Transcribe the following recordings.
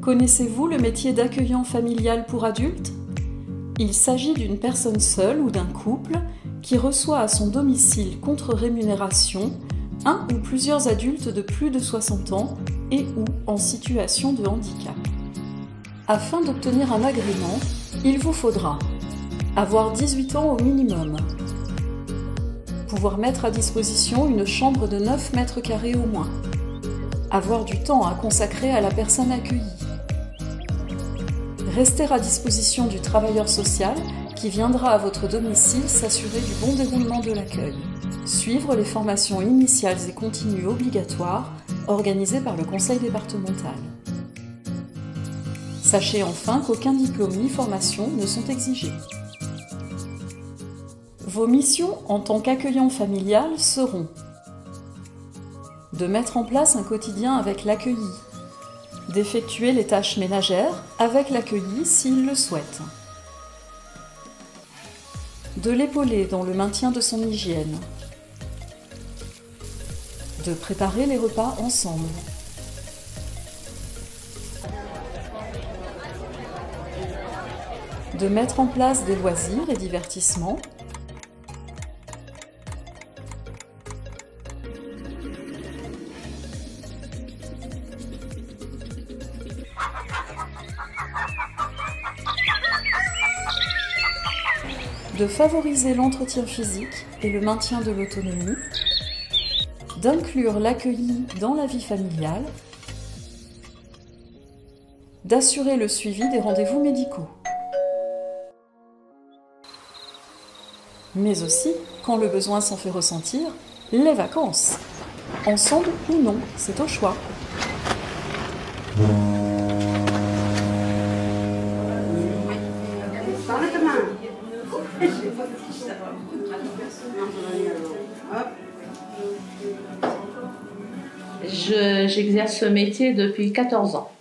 Connaissez-vous le métier d'accueillant familial pour adultes? Il s'agit d'une personne seule ou d'un couple qui reçoit à son domicile contre rémunération un ou plusieurs adultes de plus de 60 ans et ou en situation de handicap. Afin d'obtenir un agrément, il vous faudra avoir 18 ans au minimum, pouvoir mettre à disposition une chambre de 9 mètres carrés au moins, avoir du temps à consacrer à la personne accueillie, rester à disposition du travailleur social qui viendra à votre domicile s'assurer du bon déroulement de l'accueil, suivre les formations initiales et continues obligatoires organisées par le conseil départemental. Sachez enfin qu'aucun diplôme ni formation ne sont exigés. Vos missions en tant qu'accueillant familial seront de mettre en place un quotidien avec l'accueilli, d'effectuer les tâches ménagères avec l'accueilli s'il le souhaite, de l'épauler dans le maintien de son hygiène, de préparer les repas ensemble, de mettre en place des loisirs et divertissements, de favoriser l'entretien physique et le maintien de l'autonomie, d'inclure l'accueilli dans la vie familiale, d'assurer le suivi des rendez-vous médicaux. Mais aussi, quand le besoin s'en fait ressentir, les vacances. Ensemble ou non, c'est au choix. J'exerce ce métier depuis 14 ans.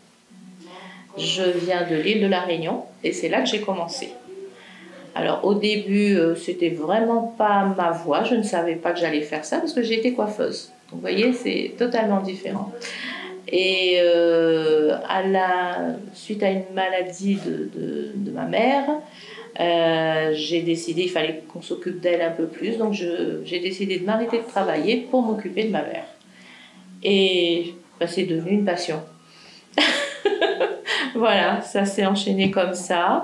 Je viens de l'île de la Réunion et c'est là que j'ai commencé. Alors au début, c'était vraiment pas ma voie, je ne savais pas que j'allais faire ça parce que j'étais coiffeuse. Donc vous voyez, c'est totalement différent. Et suite à une maladie de ma mère, j'ai décidé, il fallait qu'on s'occupe d'elle un peu plus, donc j'ai décidé de m'arrêter de travailler pour m'occuper de ma mère. Et c'est devenu une passion. Voilà, ça s'est enchaîné comme ça.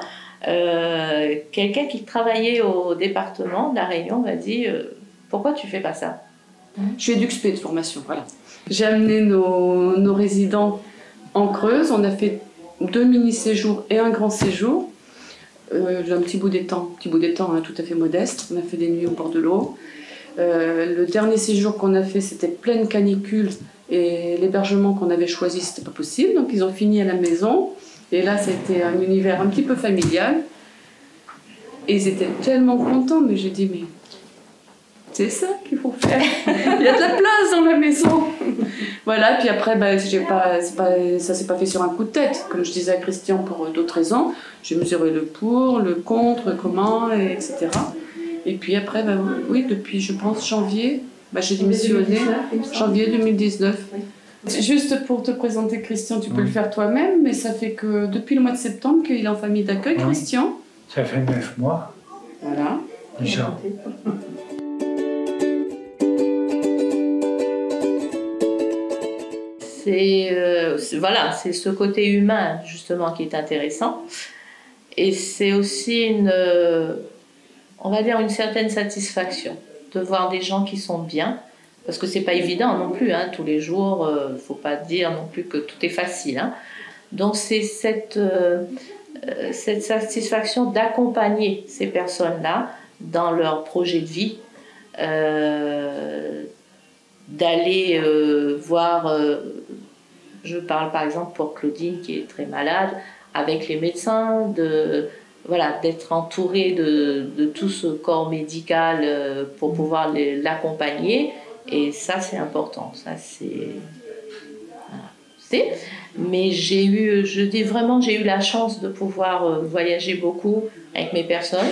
Quelqu'un qui travaillait au département de la Réunion m'a dit pourquoi tu fais pas ça? Je suis EduxP de formation, voilà. J'ai amené nos résidents en Creuse, on a fait 2 mini-séjours et un grand séjour. Un petit bout d'étang hein, tout à fait modeste, on a fait des nuits au bord de l'eau. Le dernier séjour qu'on a fait, c'était pleine canicule et l'hébergement qu'on avait choisi, c'était pas possible, donc ils ont fini à la maison. Et là, c'était un univers un petit peu familial. Et ils étaient tellement contents, mais j'ai dit, mais c'est ça qu'il faut faire. Il y a de la place dans la maison. Voilà, puis après, ça s'est pas fait sur un coup de tête. Comme je disais à Christian, pour d'autres raisons, j'ai mesuré le pour, le contre, comment, etc. Et puis après, oui, depuis, je pense, janvier, j'ai démissionné, janvier 2019. Juste pour te présenter Christian, tu peux le faire toi-même, mais ça fait que depuis le mois de septembre qu'il est en famille d'accueil. Christian? Ça fait 9 mois. Voilà. Déjà. Voilà, c'est ce côté humain justement qui est intéressant. Et c'est aussi on va dire une certaine satisfaction de voir des gens qui sont bien. Parce que c'est pas évident non plus, hein, tous les jours, faut pas dire non plus que tout est facile. Hein. Donc c'est cette satisfaction d'accompagner ces personnes-là dans leur projet de vie, d'aller voir, je parle par exemple pour Claudine qui est très malade, avec les médecins, d'être entourée de tout ce corps médical pour pouvoir l'accompagner. Et ça, c'est important. Ça, mais j'ai eu la chance de pouvoir voyager beaucoup avec mes personnes.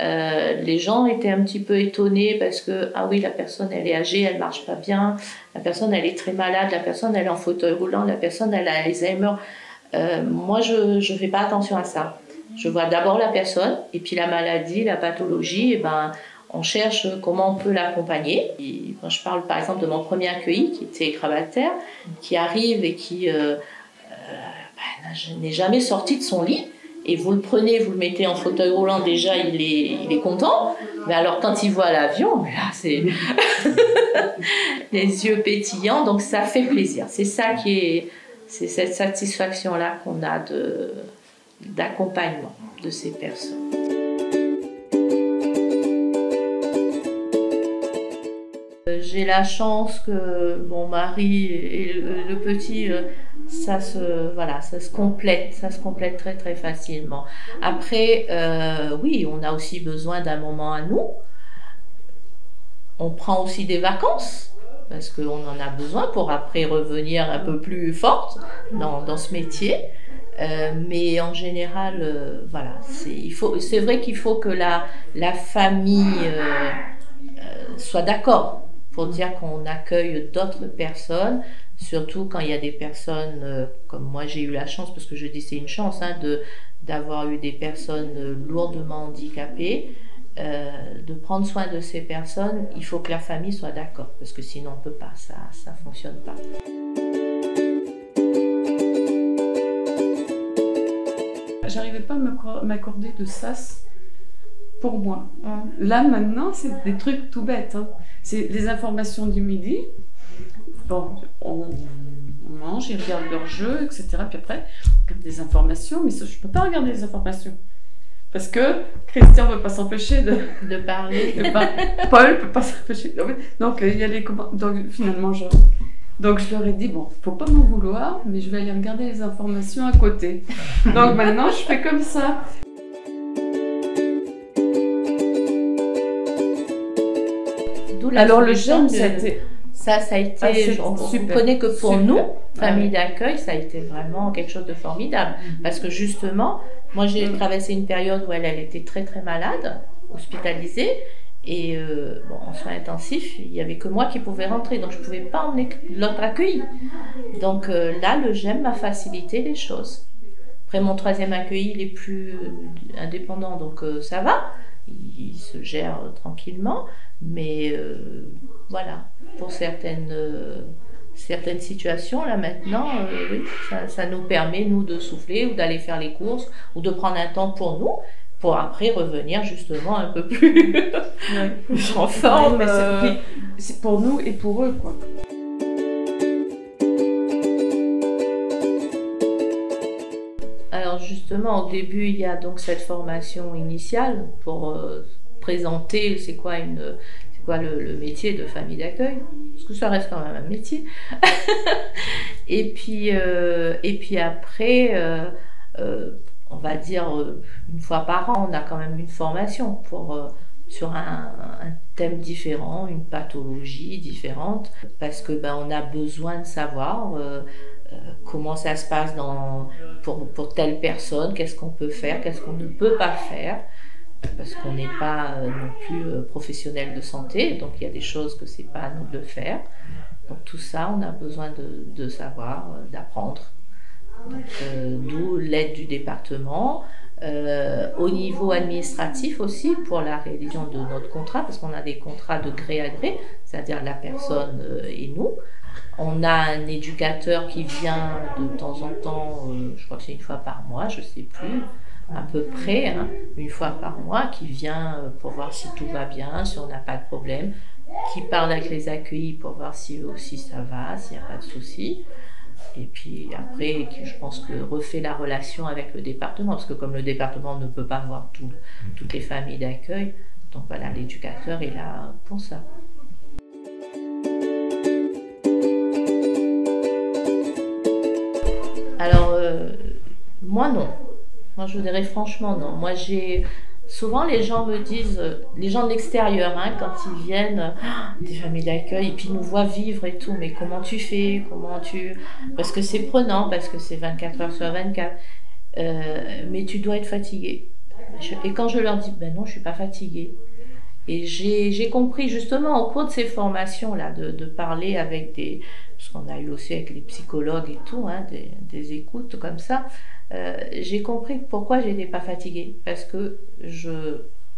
Les gens étaient un petit peu étonnés parce que, ah oui, la personne, elle est âgée, elle marche pas bien. La personne, elle est très malade. La personne, elle est en fauteuil roulant. La personne, elle a Alzheimer. Moi, je ne fais pas attention à ça. Je vois d'abord la personne, et puis la maladie, la pathologie, et ben, on cherche comment on peut l'accompagner. Quand je parle par exemple de mon premier accueilli, qui était grabataire, qui arrive et qui n'est jamais sorti de son lit, et vous le prenez, vous le mettez en fauteuil roulant, déjà il est content, mais alors quand il voit l'avion, là c'est les yeux pétillants, donc ça fait plaisir. C'est ça qui est, c'est cette satisfaction-là qu'on a d'accompagnement de ces personnes. J'ai la chance que mon mari et le petit, ça se complète très très facilement. Après, oui, on a aussi besoin d'un moment à nous. On prend aussi des vacances, parce qu'on en a besoin pour après revenir un peu plus forte dans ce métier. Mais en général, voilà, c'est vrai qu'il faut que la famille soit d'accord pour dire qu'on accueille d'autres personnes, surtout quand il y a des personnes, comme moi j'ai eu la chance, parce que je dis c'est une chance, hein, d'avoir eu des personnes lourdement handicapées, de prendre soin de ces personnes, il faut que la famille soit d'accord, parce que sinon on ne peut pas, ça ne fonctionne pas. J'arrivais pas à m'accorder de sas pour moi. Là maintenant, c'est des trucs tout bêtes. Hein. C'est les informations du midi. Bon, on mange, ils regardent leur jeu, etc. Puis après, on regarde des informations, mais ça, je peux pas regarder les informations. Parce que Christian ne peut pas s'empêcher de parler. Paul ne peut pas s'empêcher. Donc, il y a les donc finalement, donc je leur ai dit, bon, faut pas m'en vouloir, mais je vais aller regarder les informations à côté. Donc maintenant, je fais comme ça. Alors le jeune, ça a été, on ne connaît que pour nous, famille d'accueil, ça a été vraiment quelque chose de formidable. Parce que justement, moi j'ai traversé une période où elle était très très malade, hospitalisée, et en soins intensifs, il n'y avait que moi qui pouvais rentrer, donc je ne pouvais pas emmener l'autre accueilli. Donc là, le GEM m'a facilité les choses. Après, mon troisième accueilli, il est plus indépendant, donc ça va, il se gère tranquillement, mais voilà, pour certaines situations, là maintenant, oui, ça nous permet, nous, de souffler ou d'aller faire les courses ou de prendre un temps pour nous, pour après revenir justement un peu plus en forme. C'est pour nous et pour eux, quoi. Alors justement, au début, il y a donc cette formation initiale pour présenter c'est quoi le métier de famille d'accueil, parce que ça reste quand même un métier. et puis après, on va dire une fois par an, on a quand même une formation sur un thème différent, une pathologie différente, parce que on a besoin de savoir comment ça se passe pour telle personne, qu'est-ce qu'on peut faire, qu'est-ce qu'on ne peut pas faire, parce qu'on n'est pas non plus professionnel de santé, donc il y a des choses que c'est pas à nous de faire. Donc tout ça, on a besoin de savoir, d'apprendre. D'où l'aide du département, au niveau administratif aussi pour la réalisation de notre contrat, parce qu'on a des contrats de gré à gré, c'est-à-dire la personne et nous. On a un éducateur qui vient de temps en temps, je crois que c'est une fois par mois, je ne sais plus, à peu près, hein, une fois par mois, qui vient pour voir si tout va bien, si on n'a pas de problème, qui parle avec les accueillis pour voir si eux aussi ça va, s'il n'y a pas de souci. Et puis après, je pense que refait la relation avec le département, parce que comme le département ne peut pas voir toutes les familles d'accueil, donc voilà, l'éducateur est là pour ça. Alors, moi non. Moi je vous dirais franchement non. Moi souvent les gens me disent, les gens de l'extérieur, hein, quand ils viennent, des familles d'accueil, et puis ils nous voient vivre et tout, mais comment tu fais, parce que c'est prenant, parce que c'est 24 heures sur 24, mais tu dois être fatigué. Et quand je leur dis, non, je ne suis pas fatiguée, Et j'ai compris justement au cours de ces formations-là, de parler avec des... Parce qu'on a eu aussi avec les psychologues et tout, hein, des écoutes comme ça. J'ai compris pourquoi j'étais pas fatiguée. Parce que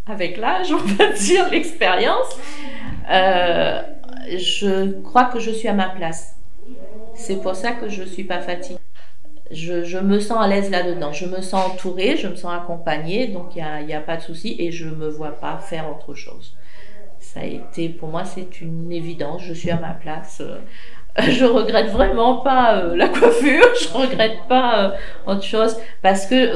avec l'âge, on va dire, l'expérience, je crois que je suis à ma place. C'est pour ça que je suis pas fatiguée. Je me sens à l'aise là-dedans. Je me sens entourée, je me sens accompagnée, donc il n'y a pas de souci et je ne me vois pas faire autre chose. Ça a été, pour moi, c'est une évidence. Je suis à ma place. Je regrette vraiment pas la coiffure, je regrette pas autre chose parce que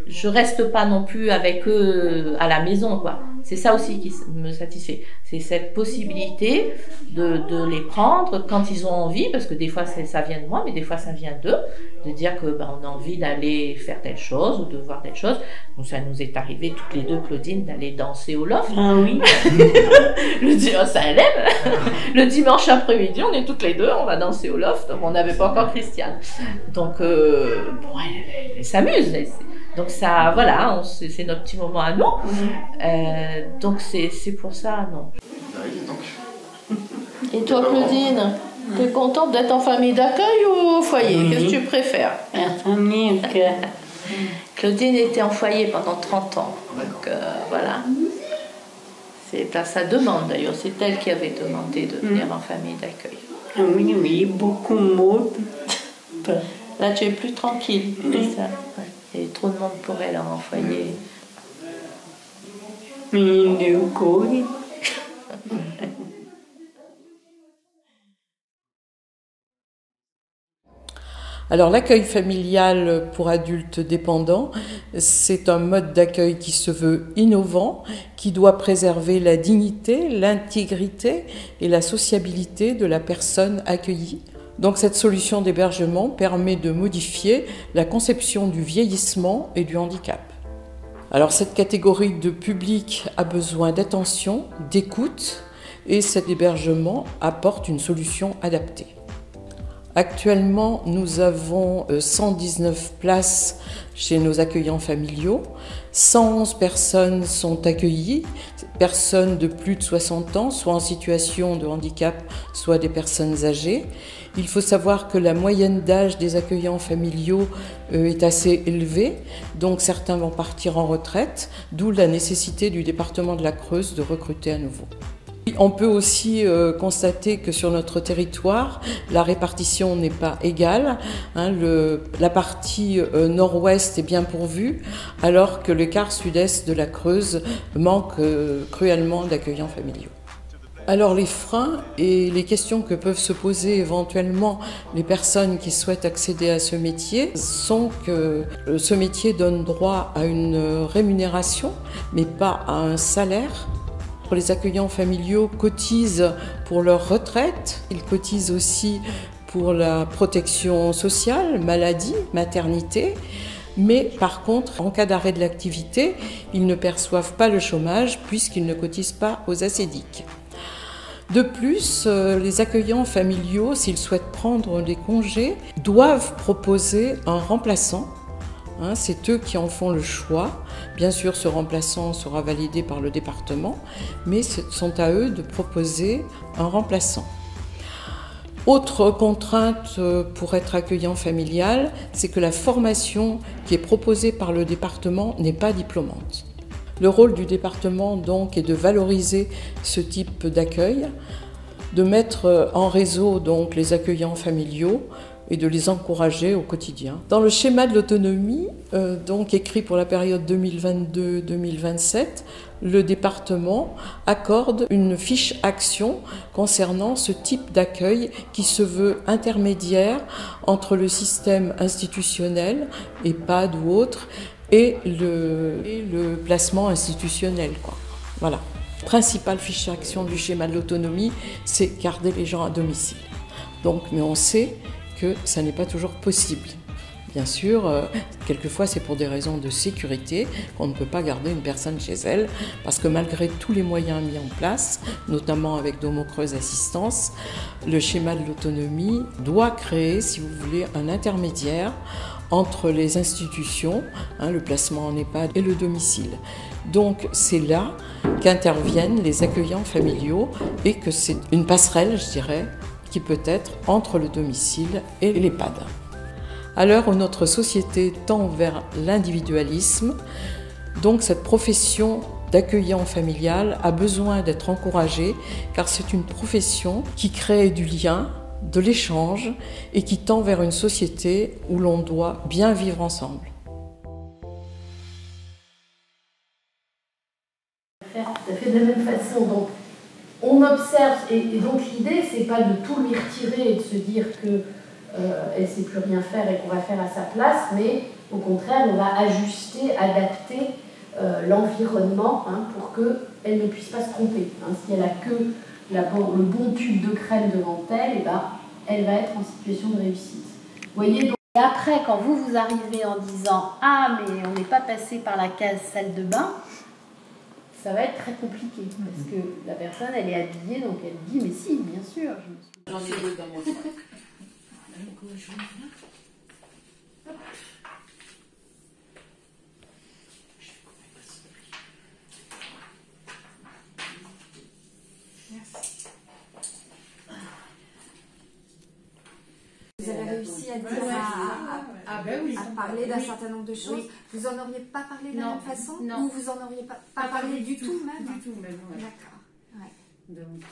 je reste pas non plus avec eux à la maison, quoi. C'est ça aussi qui me satisfait. C'est cette possibilité de les prendre quand ils ont envie, parce que des fois ça vient de moi, mais des fois ça vient d'eux, de dire que on a envie d'aller faire telle chose ou de voir telle chose. Donc ça nous est arrivé toutes les deux, Claudine, d'aller danser au loft. Ah oui. Ça aime. Le dimanche après-midi, on est toutes les deux, on va danser au loft. On n'avait pas encore Christiane. Donc elle s'amuse. Donc ça, voilà, c'est notre petit moment à nous. Donc c'est pour ça, non. Et toi, Claudine, t'es contente d'être en famille d'accueil ou au foyer? Oui. Qu'est-ce que tu préfères? La famille d'accueil. Claudine était en foyer pendant 30 ans. Donc voilà. C'est à sa demande d'ailleurs. C'est elle qui avait demandé de venir en famille d'accueil. Ah oui, oui, beaucoup de monde. Là, tu es plus tranquille. C'est ça. Ouais. Il y a trop de monde pour elle en foyer. Mais du coup, Alors l'accueil familial pour adultes dépendants, c'est un mode d'accueil qui se veut innovant, qui doit préserver la dignité, l'intégrité et la sociabilité de la personne accueillie. Donc cette solution d'hébergement permet de modifier la conception du vieillissement et du handicap. Alors cette catégorie de public a besoin d'attention, d'écoute, et cet hébergement apporte une solution adaptée. Actuellement, nous avons 119 places chez nos accueillants familiaux. 111 personnes sont accueillies, personnes de plus de 60 ans, soit en situation de handicap, soit des personnes âgées. Il faut savoir que la moyenne d'âge des accueillants familiaux est assez élevée, donc certains vont partir en retraite, d'où la nécessité du département de la Creuse de recruter à nouveau. On peut aussi constater que sur notre territoire, la répartition n'est pas égale. La partie nord-ouest est bien pourvue, alors que le quart sud-est de la Creuse manque cruellement d'accueillants familiaux. Alors les freins et les questions que peuvent se poser éventuellement les personnes qui souhaitent accéder à ce métier sont que ce métier donne droit à une rémunération, mais pas à un salaire. Les accueillants familiaux cotisent pour leur retraite, ils cotisent aussi pour la protection sociale, maladie, maternité, mais par contre, en cas d'arrêt de l'activité, ils ne perçoivent pas le chômage puisqu'ils ne cotisent pas aux ACEDIC. De plus, les accueillants familiaux, s'ils souhaitent prendre des congés, doivent proposer un remplaçant. C'est eux qui en font le choix. Bien sûr, ce remplaçant sera validé par le département, mais ce sont à eux de proposer un remplaçant. Autre contrainte pour être accueillant familial, c'est que la formation qui est proposée par le département n'est pas diplômante. Le rôle du département donc est de valoriser ce type d'accueil, de mettre en réseau donc les accueillants familiaux et de les encourager au quotidien. Dans le schéma de l'autonomie, donc écrit pour la période 2022-2027, le département accorde une fiche action concernant ce type d'accueil qui se veut intermédiaire entre le système institutionnel, EHPAD ou autre, et le placement institutionnel, quoi. Voilà. Principale fiche action du schéma de l'autonomie, c'est garder les gens à domicile. Donc, mais on sait que ça n'est pas toujours possible. Bien sûr, quelquefois c'est pour des raisons de sécurité qu'on ne peut pas garder une personne chez elle, parce que malgré tous les moyens mis en place, notamment avec Domo Creuse Assistance, le schéma de l'autonomie doit créer, si vous voulez, un intermédiaire entre les institutions, le placement en EHPAD et le domicile. Donc c'est là qu'interviennent les accueillants familiaux et que c'est une passerelle, je dirais, qui peut être entre le domicile et l'EHPAD. À l'heure où notre société tend vers l'individualisme, donc cette profession d'accueillant familial a besoin d'être encouragée car c'est une profession qui crée du lien, de l'échange et qui tend vers une société où l'on doit bien vivre ensemble. Faire tout à fait de la même façon. Donc, on observe, et donc l'idée, c'est pas de tout lui retirer et de se dire qu'elle ne sait plus rien faire et qu'on va faire à sa place, mais au contraire, on va ajuster, adapter l'environnement pour qu'elle ne puisse pas se tromper. Si elle n'a que le bon tube de crème devant elle, elle va être en situation de réussite. Vous voyez, donc, et après, quand vous arrivez en disant « Ah, mais on n'est pas passé par la case salle de bain », ça va être très compliqué, parce que la personne, elle est habillée, donc elle dit « Mais si, bien sûr, je me suis... » J'en ai deux dans mon sac. Vous avez réussi à dire, à parler d'un certain nombre de choses. Oui. Vous en auriez pas parlé de la même façon? Non. Ou vous en auriez pas parlé du tout même? Du tout même, ouais. D'accord. Ouais. Donc,